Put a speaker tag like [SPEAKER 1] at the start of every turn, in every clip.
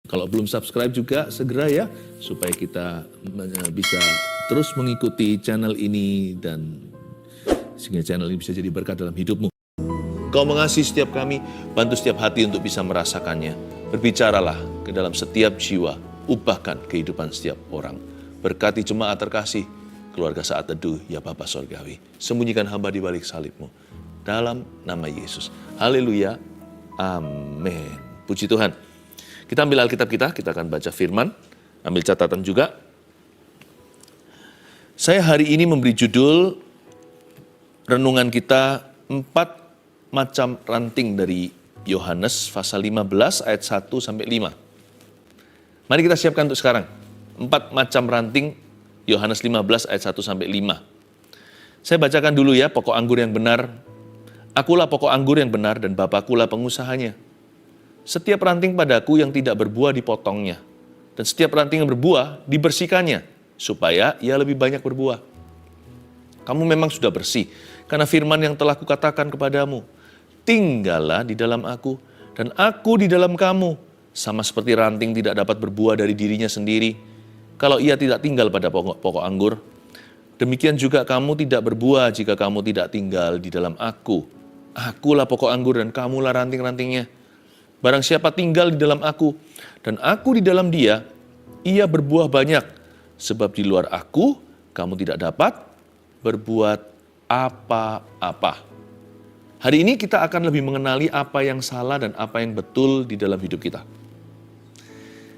[SPEAKER 1] Kalau belum subscribe juga segera ya, supaya kita bisa terus mengikuti channel ini dan sehingga channel ini bisa jadi berkat dalam hidupmu. Kau mengasihi setiap kami, bantu setiap hati untuk bisa merasakannya. Berbicaralah ke dalam setiap jiwa, ubahkan kehidupan setiap orang. Berkati jemaat terkasih, keluarga saat teduh, ya Bapa Sorgawi. Sembunyikan hamba di balik salib-Mu. Dalam nama Yesus. Haleluya. Amin. Puji Tuhan. Kita ambil Alkitab kita akan baca firman, ambil catatan juga. Saya hari ini memberi judul renungan kita 4 macam ranting dari Yohanes pasal 15 ayat 1 sampai 5. Mari kita siapkan untuk sekarang. 4 macam ranting Yohanes 15 ayat 1 sampai 5. Saya bacakan dulu ya, pokok anggur yang benar. Akulah pokok anggur yang benar dan Bapakulah pengusahanya. Setiap ranting padaku yang tidak berbuah dipotongnya, dan setiap ranting yang berbuah dibersihkannya, supaya ia lebih banyak berbuah. Kamu memang sudah bersih, karena firman yang telah kukatakan kepadamu. Tinggallah di dalam aku, dan aku di dalam kamu, sama seperti ranting tidak dapat berbuah dari dirinya sendiri, kalau ia tidak tinggal pada pokok anggur. Demikian juga kamu tidak berbuah jika kamu tidak tinggal di dalam aku. Akulah pokok anggur dan kamulah ranting-rantingnya. Barang siapa tinggal di dalam aku, dan aku di dalam dia, ia berbuah banyak. Sebab di luar aku, kamu tidak dapat berbuat apa-apa. Hari ini kita akan lebih mengenali apa yang salah dan apa yang betul di dalam hidup kita.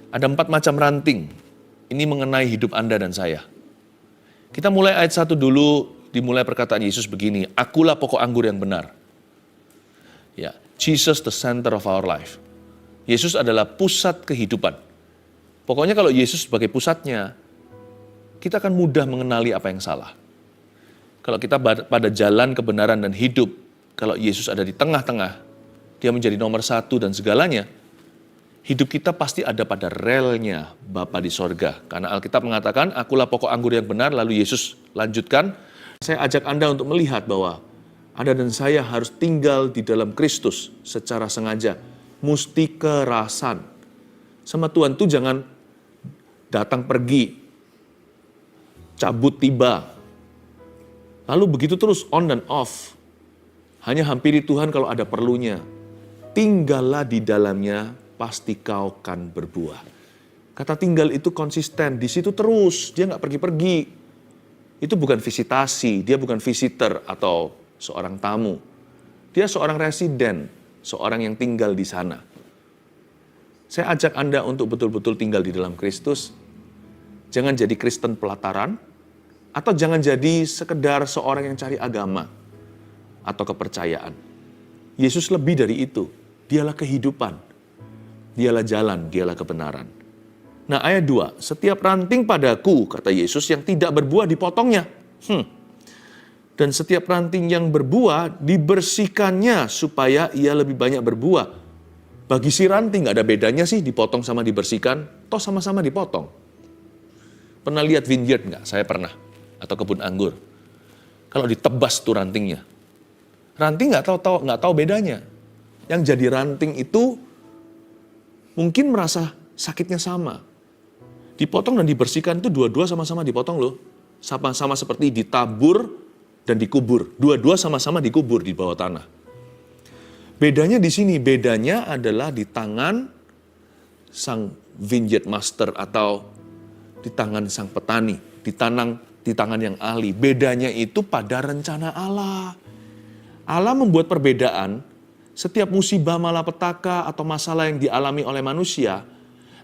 [SPEAKER 1] Ada 4 macam ranting. Ini mengenai hidup Anda dan saya. Kita mulai ayat 1 dulu, dimulai perkataan Yesus begini, akulah pokok anggur yang benar. Ya, Jesus the center of our life. Yesus adalah pusat kehidupan. Pokoknya kalau Yesus sebagai pusatnya, kita akan mudah mengenali apa yang salah. Kalau kita pada jalan kebenaran dan hidup, kalau Yesus ada di tengah-tengah, dia menjadi nomor 1 dan segalanya, hidup kita pasti ada pada relnya Bapa di sorga. Karena Alkitab mengatakan, akulah pokok anggur yang benar, lalu Yesus lanjutkan, saya ajak Anda untuk melihat bahwa Anda dan saya harus tinggal di dalam Kristus secara sengaja. Musti kerasan. Sama Tuhan itu jangan datang pergi, cabut tiba. Lalu begitu terus on dan off. Hanya hampiri Tuhan kalau ada perlunya. Tinggallah di dalamnya, pasti kau akan berbuah. Kata tinggal itu konsisten, di situ terus, dia nggak pergi-pergi. Itu bukan visitasi, dia bukan visitor atau seorang tamu. Dia seorang residen, seorang yang tinggal di sana. Saya ajak Anda untuk betul-betul tinggal di dalam Kristus. Jangan jadi Kristen pelataran, atau jangan jadi sekedar seorang yang cari agama atau kepercayaan. Yesus lebih dari itu. Dialah kehidupan, dialah jalan, dialah kebenaran. Nah ayat 2, setiap ranting padaku, kata Yesus, yang tidak berbuah dipotongnya. Dan setiap ranting yang berbuah dibersihkannya supaya ia lebih banyak berbuah. Bagi si ranting gak ada bedanya sih dipotong sama dibersihkan, toh sama-sama dipotong. Pernah lihat vineyard gak? Saya pernah. Atau kebun anggur. Kalau ditebas tuh rantingnya. Ranting gak tahu bedanya. Yang jadi ranting itu mungkin merasa sakitnya sama. Dipotong dan dibersihkan itu dua-dua sama-sama dipotong loh. Sama-sama seperti ditabur dan dikubur. Dua-dua sama-sama dikubur di bawah tanah. Bedanya di sini, bedanya adalah di tangan sang vineyard master atau di tangan sang petani, di tangan yang ahli. Bedanya itu pada rencana Allah. Allah membuat perbedaan, setiap musibah malapetaka atau masalah yang dialami oleh manusia,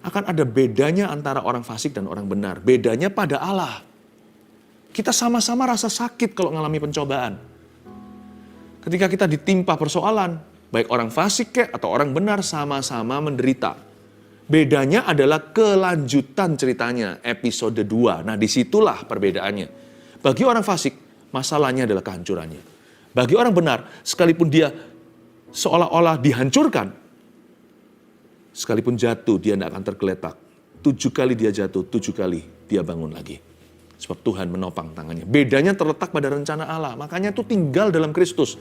[SPEAKER 1] akan ada bedanya antara orang fasik dan orang benar. Bedanya pada Allah. Kita sama-sama rasa sakit kalau mengalami pencobaan. Ketika kita ditimpa persoalan, baik orang fasik atau orang benar sama-sama menderita. Bedanya adalah kelanjutan ceritanya, episode 2. Nah disitulah perbedaannya. Bagi orang fasik, masalahnya adalah kehancurannya. Bagi orang benar, sekalipun dia seolah-olah dihancurkan, sekalipun jatuh, dia tidak akan tergeletak. 7 kali dia jatuh, 7 kali dia bangun lagi. Sebab Tuhan menopang tangannya. Bedanya terletak pada rencana Allah. Makanya itu tinggal dalam Kristus.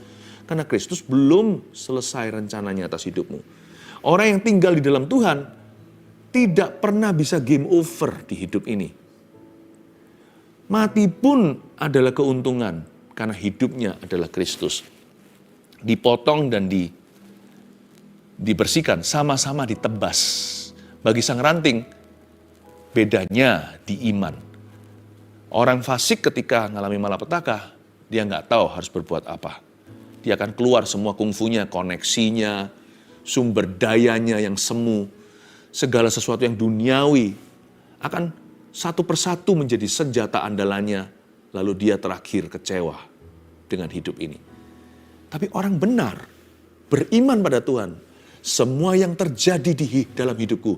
[SPEAKER 1] Karena Kristus belum selesai rencananya atas hidupmu. Orang yang tinggal di dalam Tuhan, tidak pernah bisa game over di hidup ini. Mati pun adalah keuntungan karena hidupnya adalah Kristus. Dipotong dan dibersihkan, sama-sama ditebas. Bagi sang ranting, bedanya di iman. Orang fasik ketika mengalami malapetaka, dia nggak tahu harus berbuat apa. Dia akan keluar semua kungfunya, koneksinya, sumber dayanya yang semu, segala sesuatu yang duniawi akan satu persatu menjadi senjata andalannya, lalu dia terakhir kecewa dengan hidup ini. Tapi orang benar, beriman pada Tuhan, semua yang terjadi di dalam hidupku,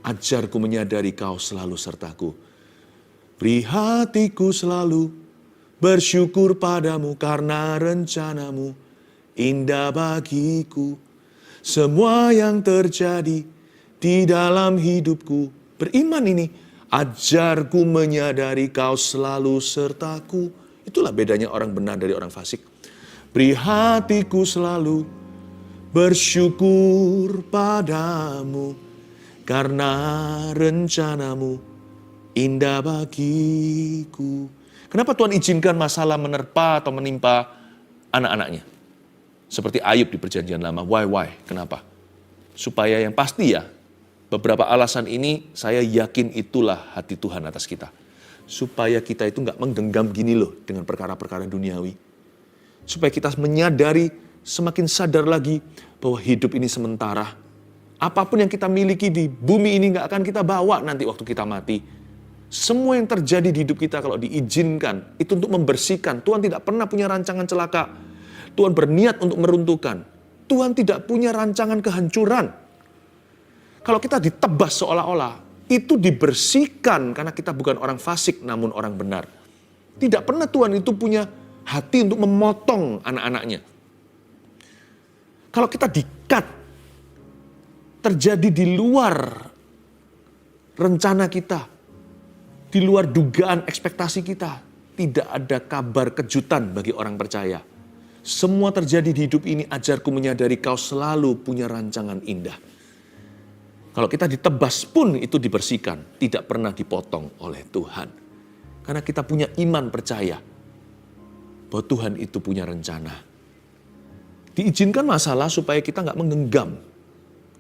[SPEAKER 1] ajarku menyadari Kau selalu sertaku. Beri hatiku selalu bersyukur padamu karena rencanamu indah bagiku. Semua yang terjadi di dalam hidupku, beriman ini, ajarku menyadari Kau selalu sertaku. Itulah bedanya orang benar dari orang fasik. Beri hatiku selalu bersyukur padamu karena rencanamu indah bagiku. Kenapa Tuhan izinkan masalah menerpa atau menimpa anak-anaknya? Seperti Ayub di perjanjian lama. Why? Kenapa? Supaya yang pasti ya, beberapa alasan ini saya yakin itulah hati Tuhan atas kita. Supaya kita itu nggak menggenggam gini loh dengan perkara-perkara duniawi. Supaya kita menyadari, semakin sadar lagi bahwa hidup ini sementara. Apapun yang kita miliki di bumi ini nggak akan kita bawa nanti waktu kita mati. Semua yang terjadi di hidup kita kalau diizinkan, itu untuk membersihkan. Tuhan tidak pernah punya rancangan celaka. Tuhan berniat untuk meruntuhkan. Tuhan tidak punya rancangan kehancuran. Kalau kita ditebas seolah-olah, itu dibersihkan karena kita bukan orang fasik namun orang benar. Tidak pernah Tuhan itu punya hati untuk memotong anak-anaknya. Kalau kita di-cut, terjadi di luar rencana kita, di luar dugaan ekspektasi kita, tidak ada kabar kejutan bagi orang percaya. Semua terjadi di hidup ini, ajarku menyadari Kau selalu punya rancangan indah. Kalau kita ditebas pun itu dibersihkan, tidak pernah dipotong oleh Tuhan. Karena kita punya iman percaya bahwa Tuhan itu punya rencana. Diizinkan masalah supaya kita nggak menggenggam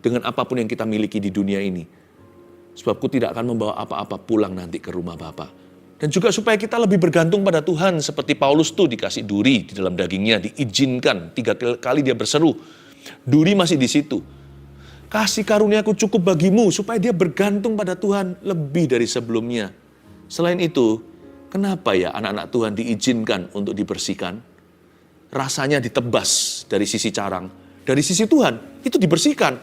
[SPEAKER 1] dengan apapun yang kita miliki di dunia ini. Sebab Ku tidak akan membawa apa-apa pulang nanti ke rumah Bapa. Dan juga supaya kita lebih bergantung pada Tuhan. Seperti Paulus tuh dikasih duri di dalam dagingnya, diizinkan 3 kali dia berseru. Duri masih di situ. Kasih karuniaku cukup bagimu, supaya dia bergantung pada Tuhan lebih dari sebelumnya. Selain itu, kenapa ya anak-anak Tuhan diizinkan untuk dibersihkan? Rasanya ditebas dari sisi carang. Dari sisi Tuhan, itu dibersihkan.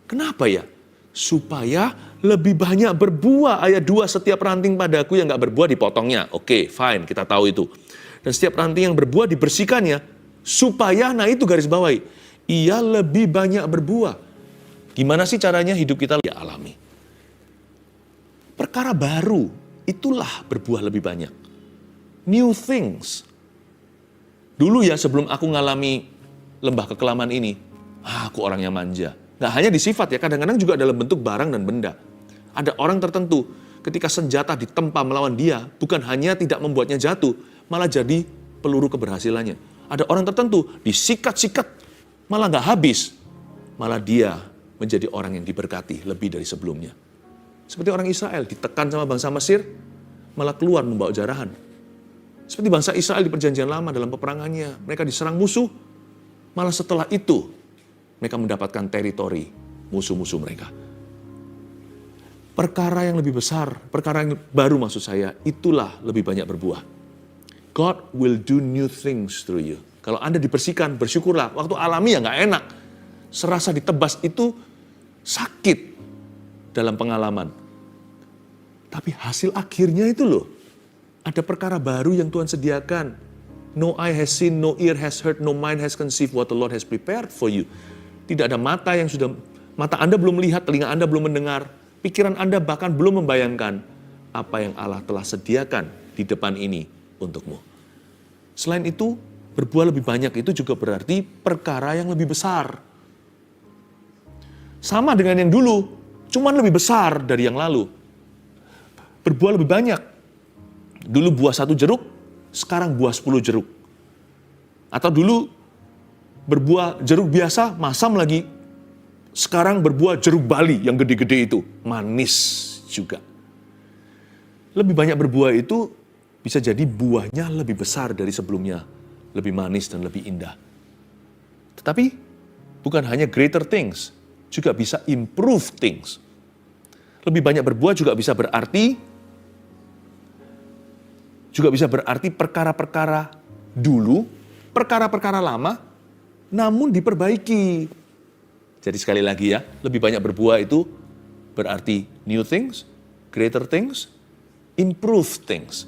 [SPEAKER 1] Kenapa ya? Supaya lebih banyak berbuah. Ayat 2, setiap ranting padaku yang gak berbuah dipotongnya. Oke, fine, kita tahu itu. Dan setiap ranting yang berbuah dibersihkannya. Supaya, nah itu garis bawahi, ia lebih banyak berbuah. Gimana sih caranya hidup kita ya alami? Perkara baru, itulah berbuah lebih banyak. New things. Dulu ya sebelum aku ngalami lembah kekelaman ini, aku orangnya manja. Nggak hanya di sifat ya, kadang-kadang juga dalam bentuk barang dan benda. Ada orang tertentu, ketika senjata ditempa melawan dia, bukan hanya tidak membuatnya jatuh, malah jadi peluru keberhasilannya. Ada orang tertentu, disikat-sikat, malah nggak habis. Malah dia menjadi orang yang diberkati lebih dari sebelumnya. Seperti orang Israel, ditekan sama bangsa Mesir, malah keluar membawa jarahan. Seperti bangsa Israel di perjanjian lama dalam peperangannya, mereka diserang musuh, malah setelah itu, mereka mendapatkan teritori musuh-musuh mereka. Perkara yang lebih besar, perkara yang baru maksud saya, itulah lebih banyak berbuah. God will do new things through you. Kalau Anda dibersihkan, bersyukurlah. Waktu alami ya nggak enak. Serasa ditebas itu sakit dalam pengalaman. Tapi hasil akhirnya itu loh. Ada perkara baru yang Tuhan sediakan. No eye has seen, no ear has heard, no mind has conceived what the Lord has prepared for you. Tidak ada mata yang sudah, mata Anda belum melihat, telinga Anda belum mendengar, pikiran Anda bahkan belum membayangkan apa yang Allah telah sediakan di depan ini untukmu. Selain itu, berbuah lebih banyak itu juga berarti perkara yang lebih besar. Sama dengan yang dulu, Cuman lebih besar dari yang lalu. Berbuah lebih banyak. Dulu buah 1 jeruk, sekarang buah 10 jeruk. Atau dulu berbuah jeruk biasa, masam lagi. Sekarang berbuah jeruk Bali yang gede-gede itu. Manis juga. Lebih banyak berbuah itu bisa jadi buahnya lebih besar dari sebelumnya. Lebih manis dan lebih indah. Tetapi bukan hanya greater things, juga bisa improve things. Lebih banyak berbuah juga bisa berarti perkara-perkara dulu, perkara-perkara lama, namun diperbaiki. Jadi sekali lagi ya, lebih banyak berbuah itu berarti new things, greater things, improve things.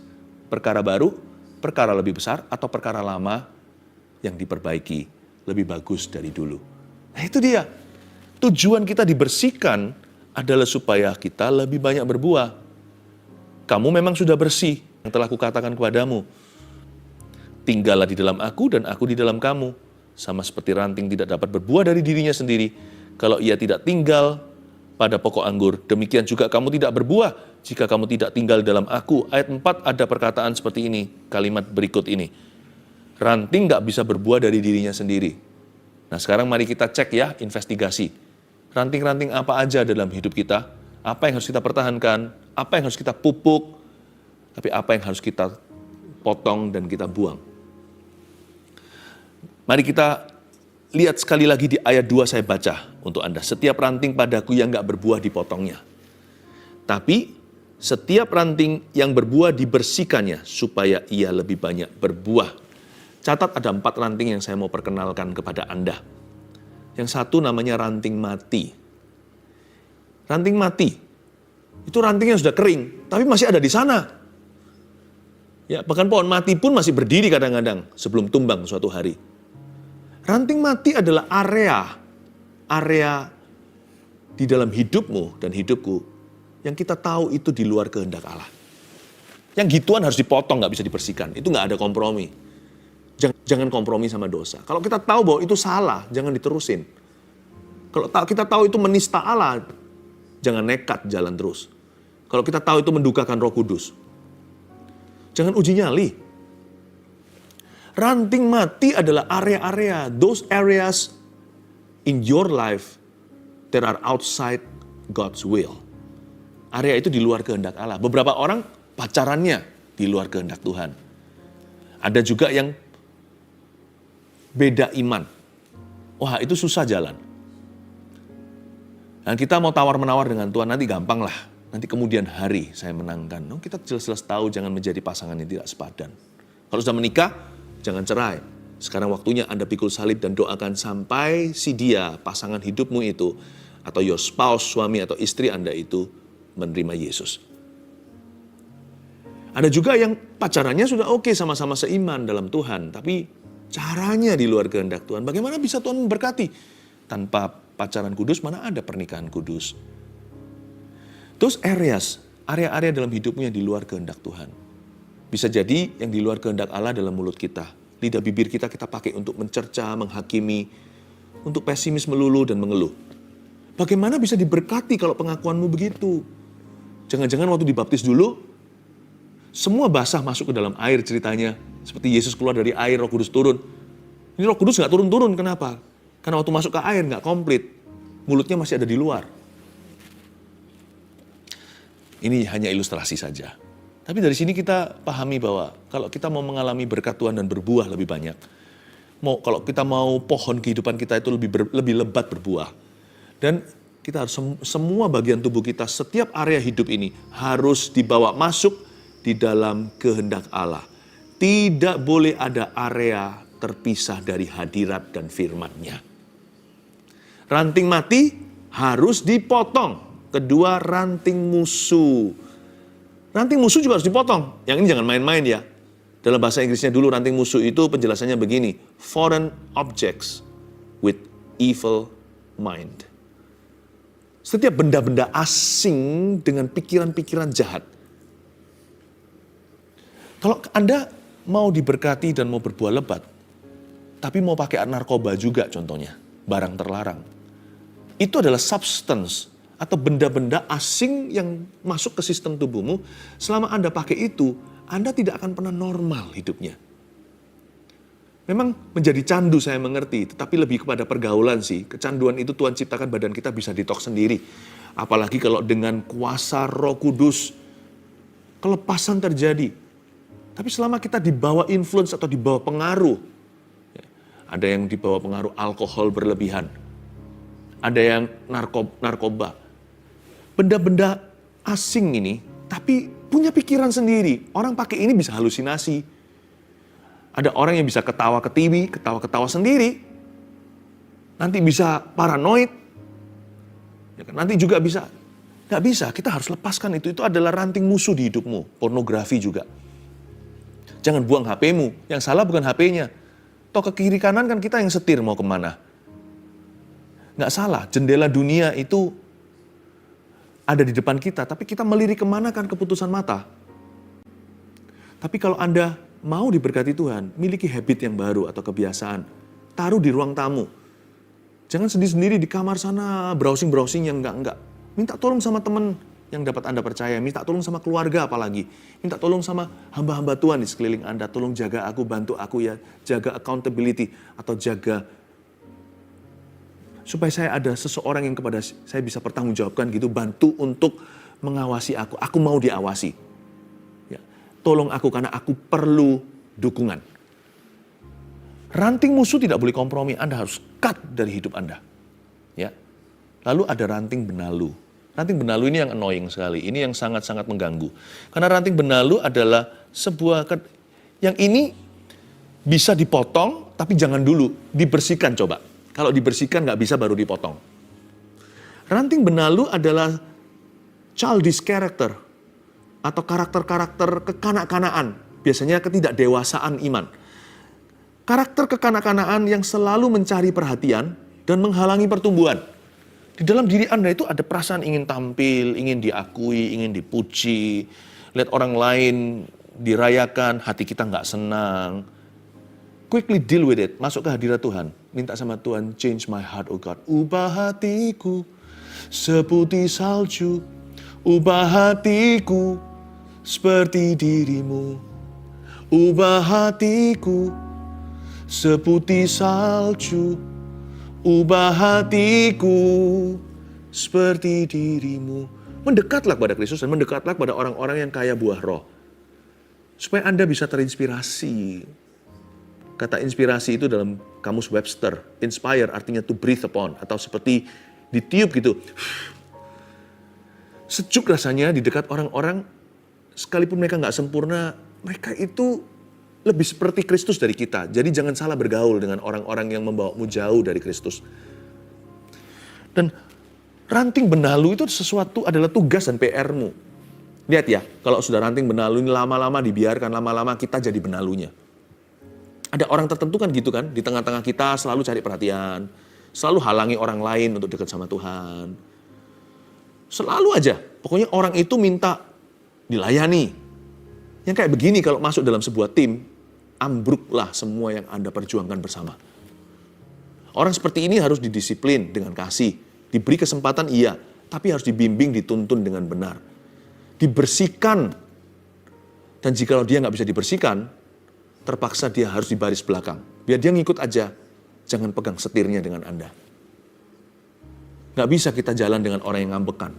[SPEAKER 1] Perkara baru, perkara lebih besar, atau perkara lama yang diperbaiki, lebih bagus dari dulu. Nah itu dia. Tujuan kita dibersihkan adalah supaya kita lebih banyak berbuah. Kamu memang sudah bersih, yang telah kukatakan kepadamu. Tinggallah di dalam aku dan aku di dalam kamu. Sama seperti ranting tidak dapat berbuah dari dirinya sendiri, kalau ia tidak tinggal pada pokok anggur. Demikian juga kamu tidak berbuah jika kamu tidak tinggal dalam aku. Ayat 4 ada perkataan seperti ini, kalimat berikut ini. Ranting nggak bisa berbuah dari dirinya sendiri. Nah sekarang mari kita cek ya, investigasi. Ranting-ranting apa aja dalam hidup kita, apa yang harus kita pertahankan, apa yang harus kita pupuk, tapi apa yang harus kita potong dan kita buang. Mari kita lihat sekali lagi di ayat 2 saya baca untuk Anda. Setiap ranting padaku yang nggak berbuah dipotongnya. Tapi setiap ranting yang berbuah dibersihkannya supaya ia lebih banyak berbuah. Catat ada 4 ranting yang saya mau perkenalkan kepada Anda. Yang satu namanya ranting mati. Ranting mati, itu rantingnya sudah kering, tapi masih ada di sana. Ya, bahkan pohon mati pun masih berdiri kadang-kadang sebelum tumbang suatu hari. Ranting mati adalah area di dalam hidupmu dan hidupku yang kita tahu itu di luar kehendak Allah. Yang gituan harus dipotong, nggak bisa dibersihkan. Itu nggak ada kompromi. Jangan kompromi sama dosa. Kalau kita tahu bahwa itu salah, jangan diterusin. Kalau kita tahu itu menista Allah, jangan nekat jalan terus. Kalau kita tahu itu mendukakan Roh Kudus, jangan uji nyali. Ranting mati adalah area-area, those areas in your life that are outside God's will. Area itu di luar kehendak Allah. Beberapa orang pacarannya di luar kehendak Tuhan. Ada juga yang beda iman. Wah, itu susah jalan. Dan kita mau tawar-menawar dengan Tuhan, nanti gampang lah. Nanti kemudian hari saya menangkan. Kita jelas-jelas tahu jangan menjadi pasangan yang tidak sepadan. Kalau sudah menikah, jangan cerai. Sekarang waktunya Anda pikul salib dan doakan sampai si dia, pasangan hidupmu itu, atau your spouse, suami atau istri Anda itu, menerima Yesus. Ada juga yang pacarannya sudah oke, sama-sama seiman dalam Tuhan, tapi caranya di luar kehendak Tuhan. Bagaimana bisa Tuhan memberkati? Tanpa pacaran kudus, mana ada pernikahan kudus? Those areas, area-area dalam hidupmu yang di luar kehendak Tuhan. Bisa jadi yang di luar kehendak Allah dalam mulut kita. Lidah bibir kita pakai untuk mencerca, menghakimi, untuk pesimis, melulu, dan mengeluh. Bagaimana bisa diberkati kalau pengakuanmu begitu? Jangan-jangan waktu dibaptis dulu, semua basah masuk ke dalam air ceritanya. Seperti Yesus keluar dari air, Roh Kudus turun. Ini Roh Kudus nggak turun-turun, kenapa? Karena waktu masuk ke air nggak komplit. Mulutnya masih ada di luar. Ini hanya ilustrasi saja. Tapi dari sini kita pahami bahwa kalau kita mau mengalami berkat Tuhan dan berbuah lebih banyak, kalau kita mau pohon kehidupan kita itu lebih lebat berbuah, dan kita harus semua bagian tubuh kita, setiap area hidup ini harus dibawa masuk di dalam kehendak Allah. Tidak boleh ada area terpisah dari hadirat dan firman-Nya. Ranting mati harus dipotong. Kedua, ranting musuh. Ranting musuh juga harus dipotong. Yang ini jangan main-main ya. Dalam bahasa Inggrisnya dulu ranting musuh itu penjelasannya begini. Foreign objects with evil mind. Setiap benda-benda asing dengan pikiran-pikiran jahat. Kalau Anda mau diberkati dan mau berbuah lebat, tapi mau pakai narkoba juga contohnya, barang terlarang. Itu adalah substance atau benda-benda asing yang masuk ke sistem tubuhmu, selama Anda pakai itu, Anda tidak akan pernah normal hidupnya. Memang menjadi candu saya mengerti, tetapi lebih kepada pergaulan sih. Kecanduan itu Tuhan ciptakan badan kita bisa detoks sendiri. Apalagi kalau dengan kuasa Roh Kudus, kelepasan terjadi. Tapi selama kita dibawa influence atau dibawa pengaruh, ada yang dibawa pengaruh alkohol berlebihan, ada yang narkoba, benda-benda asing ini, tapi punya pikiran sendiri. Orang pakai ini bisa halusinasi. Ada orang yang bisa ketawa ke TV, ketawa-ketawa sendiri. Nanti bisa paranoid. Ya kan? Nanti juga bisa. Nggak bisa, kita harus lepaskan itu. Itu adalah ranting musuh di hidupmu. Pornografi juga. Jangan buang HP-mu. Yang salah bukan HP-nya. Toh ke kiri kanan kan kita yang setir mau kemana. Nggak salah, jendela dunia itu ada di depan kita. Tapi kita melirik kemana kan keputusan mata. Tapi kalau Anda mau diberkati Tuhan, miliki habit yang baru atau kebiasaan. Taruh di ruang tamu. Jangan sendiri-sendiri di kamar sana, browsing-browsing yang enggak. Minta tolong sama teman yang dapat Anda percaya. Minta tolong sama keluarga apalagi. Minta tolong sama hamba-hamba Tuhan di sekeliling Anda. Tolong jaga aku, bantu aku ya. Jaga accountability atau jaga supaya saya ada seseorang yang kepada saya bisa pertanggungjawabkan gitu. Bantu untuk mengawasi aku. Aku mau diawasi. Tolong aku karena aku perlu dukungan. Ranting musuh tidak boleh kompromi. Anda harus cut dari hidup Anda. Ya. Lalu ada ranting benalu. Ranting benalu ini yang annoying sekali. Ini yang sangat-sangat mengganggu. Karena ranting benalu adalah sebuah yang ini bisa dipotong, tapi jangan dulu. Dibersihkan coba. Kalau dibersihkan nggak bisa baru dipotong. Ranting benalu adalah childish character. Atau karakter-karakter kekanak-kanaan, biasanya ketidakdewasaan iman. Karakter kekanak-kanaan yang selalu mencari perhatian dan menghalangi pertumbuhan. Di dalam diri Anda itu ada perasaan ingin tampil, ingin diakui, ingin dipuji, lihat orang lain dirayakan, hati kita nggak senang. Quickly deal with it, masuk ke hadirat Tuhan. Minta sama Tuhan, change my heart, oh God. Ubah hatiku seputih salju, ubah hatiku seperti dirimu, ubah hatiku seputih salju, ubah hatiku seperti dirimu. Mendekatlah kepada Kristus dan mendekatlah kepada orang-orang yang kaya buah roh. Supaya Anda bisa terinspirasi. Kata inspirasi itu dalam kamus Webster, inspire artinya to breathe upon, atau seperti ditiup gitu. Sejuk rasanya di dekat orang-orang, sekalipun mereka nggak sempurna, mereka itu lebih seperti Kristus dari kita. Jadi jangan salah bergaul dengan orang-orang yang membawamu jauh dari Kristus. Dan ranting benalu itu sesuatu adalah tugas dan PR-mu. Lihat ya, kalau sudah ranting benalu ini lama-lama dibiarkan, lama-lama kita jadi benalunya. Ada orang tertentu kan gitu kan, di tengah-tengah kita selalu cari perhatian, selalu halangi orang lain untuk dekat sama Tuhan. Selalu aja, pokoknya orang itu minta dilayani. Yang kayak begini kalau masuk dalam sebuah tim, ambruklah semua yang Anda perjuangkan bersama. Orang seperti ini harus didisiplin dengan kasih. Diberi kesempatan iya, tapi harus dibimbing, dituntun dengan benar. Dibersihkan. Dan jika dia nggak bisa dibersihkan, terpaksa dia harus di baris belakang. Biar dia ngikut aja, jangan pegang setirnya dengan Anda. Nggak bisa kita jalan dengan orang yang ngambekan.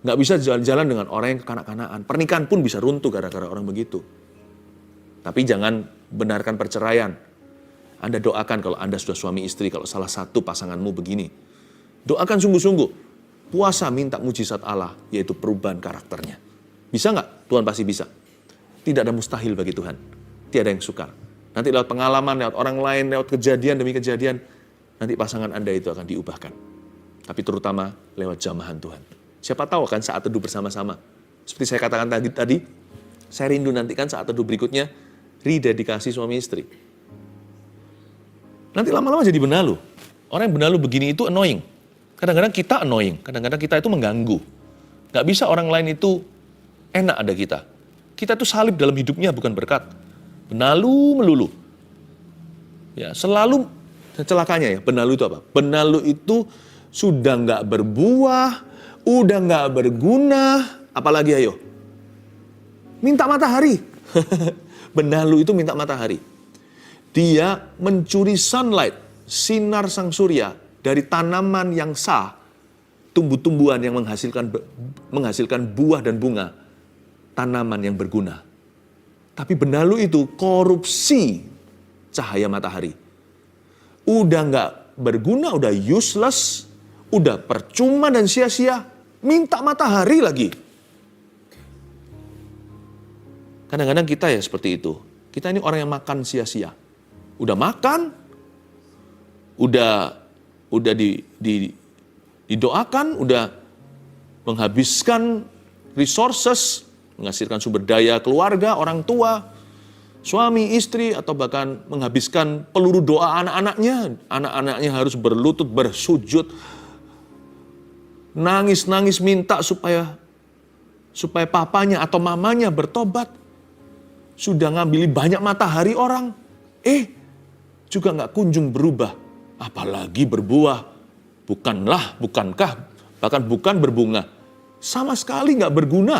[SPEAKER 1] Nggak bisa jalan-jalan dengan orang yang kekanak-kanaan. Pernikahan pun bisa runtuh gara-gara orang begitu. Tapi jangan benarkan perceraian. Anda doakan kalau Anda sudah suami istri, kalau salah satu pasanganmu begini. Doakan sungguh-sungguh. Puasa minta mujizat Allah, yaitu perubahan karakternya. Bisa nggak? Tuhan pasti bisa. Tidak ada mustahil bagi Tuhan. Tiada yang sukar. Nanti lewat pengalaman, lewat orang lain, lewat kejadian demi kejadian, nanti pasangan Anda itu akan diubahkan. Tapi terutama lewat jamahan Tuhan. Siapa tahu kan saat teduh bersama-sama. Seperti saya katakan tadi, saya rindu nantikan saat teduh berikutnya, rededikasi suami istri. Nanti lama-lama jadi benalu. Orang yang benalu begini itu annoying. Kadang-kadang kita annoying, kadang-kadang kita itu mengganggu. Gak bisa orang lain itu enak ada kita. Kita itu salib dalam hidupnya bukan berkat. Benalu melulu. Ya, selalu celakanya ya, benalu itu apa? Benalu itu sudah nggak berbuah, udah nggak berguna, apalagi ayo? Minta matahari. Benalu itu minta matahari. Dia mencuri sunlight, sinar sang surya dari tanaman yang sah, tumbuh-tumbuhan yang menghasilkan buah dan bunga, tanaman yang berguna. Tapi benalu itu korupsi cahaya matahari. Udah nggak berguna, udah useless, udah percuma dan sia-sia, minta matahari lagi. Kadang-kadang kita ya seperti itu. Kita ini orang yang makan sia-sia. Udah makan, udah didoakan, udah menghabiskan resources, menghasilkan sumber daya keluarga, orang tua, suami, istri, atau bahkan menghabiskan peluru doa anak-anaknya. Anak-anaknya harus berlutut, bersujud, nangis-nangis minta supaya papanya atau mamanya bertobat. Sudah ngambil banyak matahari orang, juga nggak kunjung berubah. Apalagi berbuah, bukankah, bahkan bukan berbunga. Sama sekali nggak berguna.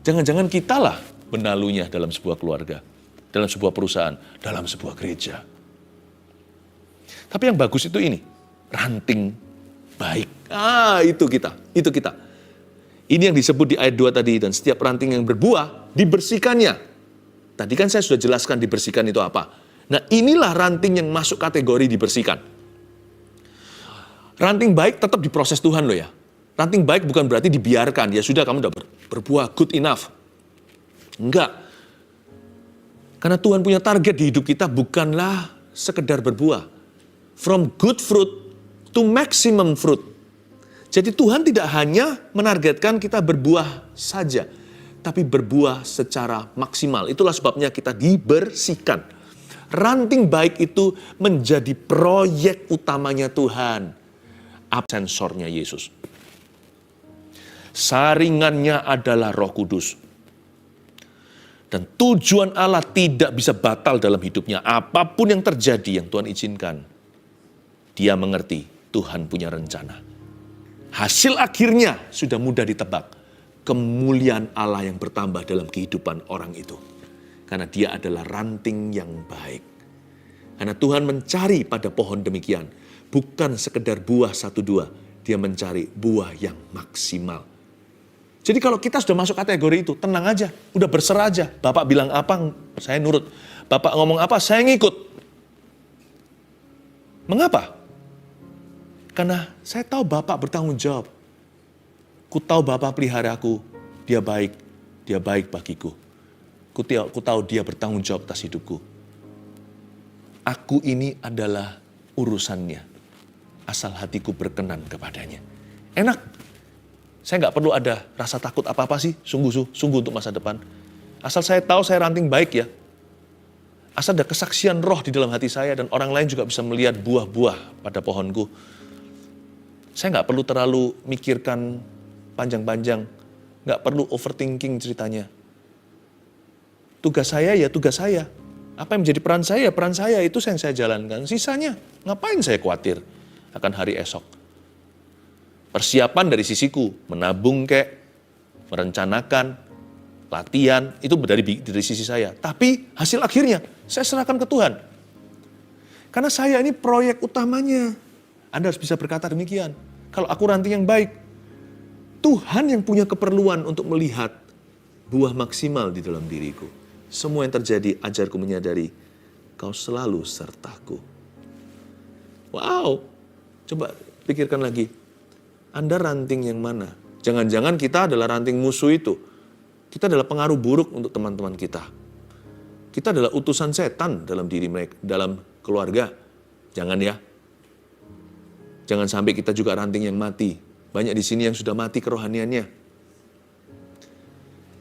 [SPEAKER 1] Jangan-jangan kita lah benalunya dalam sebuah keluarga, dalam sebuah perusahaan, dalam sebuah gereja. Tapi yang bagus itu ini, ranting baik. Itu kita. Ini yang disebut di ayat 2 tadi, dan setiap ranting yang berbuah, dibersihkannya. Tadi kan saya sudah jelaskan dibersihkan itu apa. Nah, inilah ranting yang masuk kategori dibersihkan. Ranting baik tetap diproses Tuhan loh ya. Ranting baik bukan berarti dibiarkan, ya sudah kamu udah berbuah good enough. Enggak. Karena Tuhan punya target di hidup kita bukanlah sekedar berbuah. From good fruit to maximum fruit. Jadi Tuhan tidak hanya menargetkan kita berbuah saja, tapi berbuah secara maksimal. Itulah sebabnya kita dibersihkan. Ranting baik itu menjadi proyek utamanya Tuhan. Sensornya Yesus. Saringannya adalah Roh Kudus. Dan tujuan Allah tidak bisa batal dalam hidupnya. Apapun yang terjadi yang Tuhan izinkan, Dia mengerti Tuhan punya rencana. Hasil akhirnya sudah mudah ditebak. Kemuliaan Allah yang bertambah dalam kehidupan orang itu. Karena dia adalah ranting yang baik. Karena Tuhan mencari pada pohon demikian. Bukan sekedar buah 1-2. Dia mencari buah yang maksimal. Jadi kalau kita sudah masuk kategori itu, tenang aja. Udah berserah aja. Bapak bilang apa, saya nurut. Bapak ngomong apa, saya ngikut. Mengapa? Karena saya tahu Bapak bertanggung jawab. Ku tahu Bapak pelihara aku, dia baik bagiku. Ku tahu dia bertanggung jawab atas hidupku. Aku ini adalah urusannya, asal hatiku berkenan kepadanya. Enak, saya nggak perlu ada rasa takut apa-apa sih, sungguh untuk masa depan. Asal saya tahu saya ranting baik ya. Asal ada kesaksian roh di dalam hati saya dan orang lain juga bisa melihat buah-buah pada pohonku. Saya nggak perlu terlalu mikirkan panjang-panjang, nggak perlu overthinking ceritanya. Tugas saya ya tugas saya. Apa yang menjadi peran saya itu yang saya jalankan. Sisanya ngapain saya khawatir akan hari esok. Persiapan dari sisiku, menabung merencanakan, latihan, itu dari sisi saya. Tapi hasil akhirnya saya serahkan ke Tuhan. Karena saya ini proyek utamanya. Anda harus bisa berkata demikian. Kalau aku ranting yang baik, Tuhan yang punya keperluan untuk melihat buah maksimal di dalam diriku. Semua yang terjadi, ajarku menyadari, kau selalu sertaku. Wow, coba pikirkan lagi. Anda ranting yang mana? Jangan-jangan kita adalah ranting musuh itu. Kita adalah pengaruh buruk untuk teman-teman kita. Kita adalah utusan setan dalam diri mereka, dalam keluarga. Jangan ya. Jangan sampai kita juga ranting yang mati. Banyak di sini yang sudah mati kerohaniannya.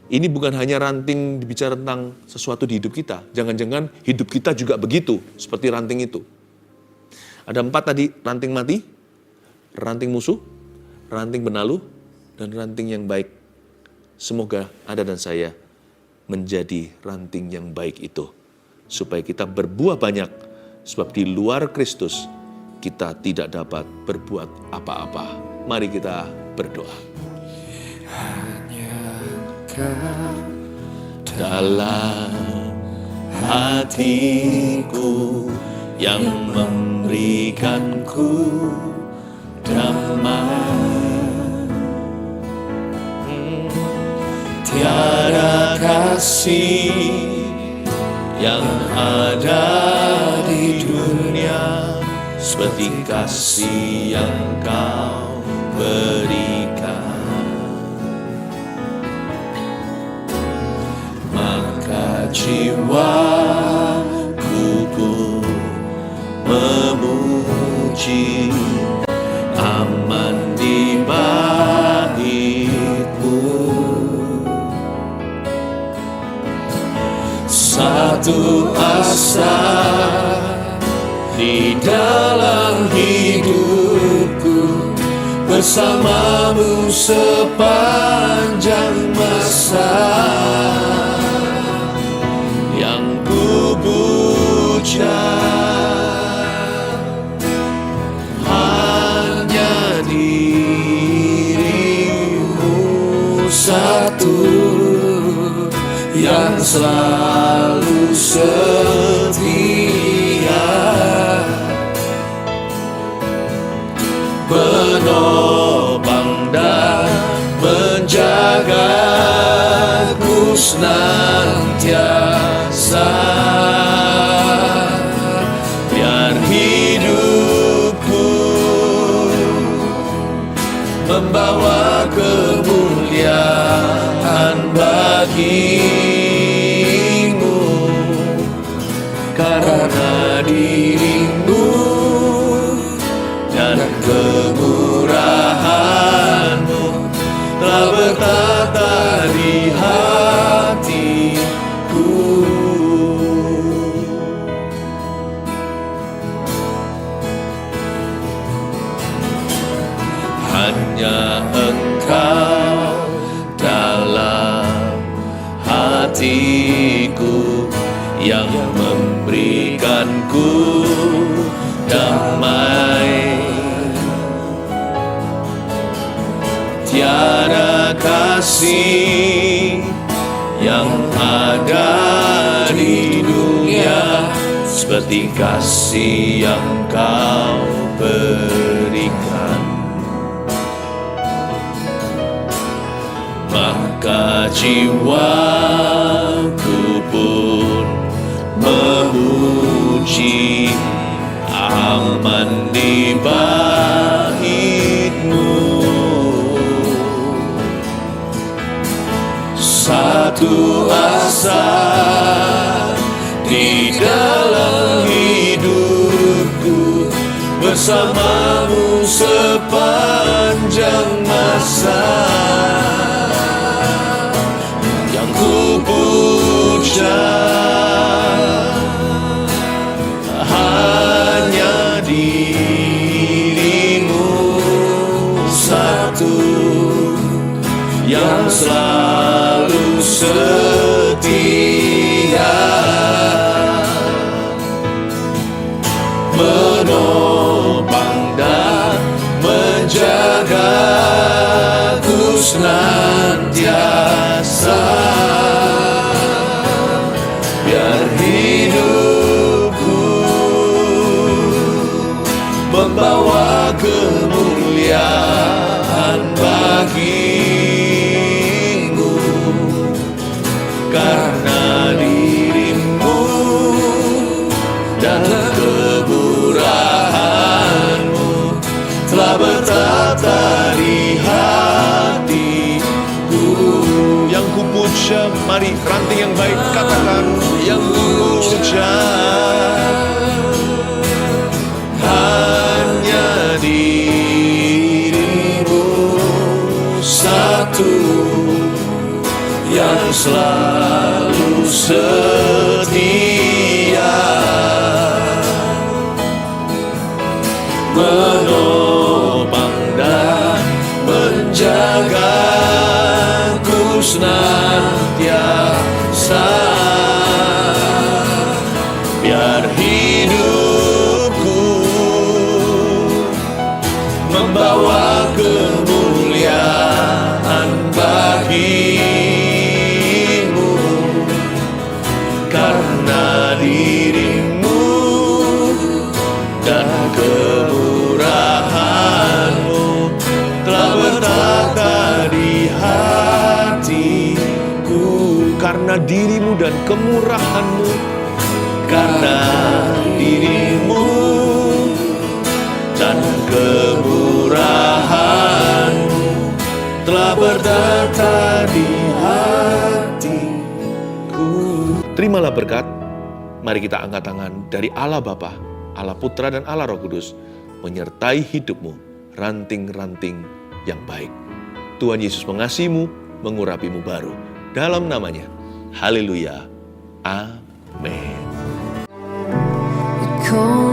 [SPEAKER 1] Ini bukan hanya ranting bicara tentang sesuatu di hidup kita. Jangan-jangan hidup kita juga begitu, seperti ranting itu. Ada 4 tadi, ranting mati, ranting musuh, ranting benalu, dan ranting yang baik. Semoga Anda dan saya menjadi ranting yang baik itu. Supaya kita berbuah banyak, sebab di luar Kristus, kita tidak dapat berbuat apa-apa. Mari kita berdoa.
[SPEAKER 2] Hanya Kau
[SPEAKER 1] Dalam hatiku yang memberikanku damai, tiada kasih yang ada di dunia seperti kasih yang Kau berikan. Maka jiwaku pun memuji, aman di bait-Mu. Satu asa di dalam hidupku, bersama-Mu sepanjang masa. Yang ku puja hanya diri-Mu satu, yang selalu setia, penopang dan menjagaku senantiasa. Biar hidupku membawa kemuliaan bagi-Mu, karena diri-Mu dan kemurahan-Mu telah bertata di hatiku. Hanya Engkau dalam hatiku yang memberikanku damai, tiada kasih yang ada di dunia seperti kasih yang Kau berikan. Maka jiwaku pun memuji, aman di bait-Mu. Satu asa di dalam hidupku, bersama-Mu sepanjang masa. Yang ku puja hanya diri-Mu satu, yang selalu setia, menopang dan menjagaku senantiasa. Biar hidupku membawa kemuliaan bagi-Mu, karena diri-Mu dan kemurahan-Mu telah bertata di hatiku. Yang ku puja, mari ranting yang baik katakan, yang ku puja hanya diri-Mu satu, yang selalu setia, menopang dan menjagaku senantiasa. Biar hidupku membawa kemuliaan bagimu, karena dirimu dan kemurahan-Mu telah bertata di hatiku. Karena dirimu dan kemurahan-Mu, karena dirimu dan kemurahan-Mu telah bertata di hatiku. Terimalah berkat. Mari kita angkat tangan dari Allah Bapa, Allah Putra dan Allah Roh Kudus menyertai hidupmu, ranting-ranting yang baik. Tuhan Yesus mengasihimu, mengurapimu baru. Dalam namanya, haleluya, amin.
[SPEAKER 2] Kau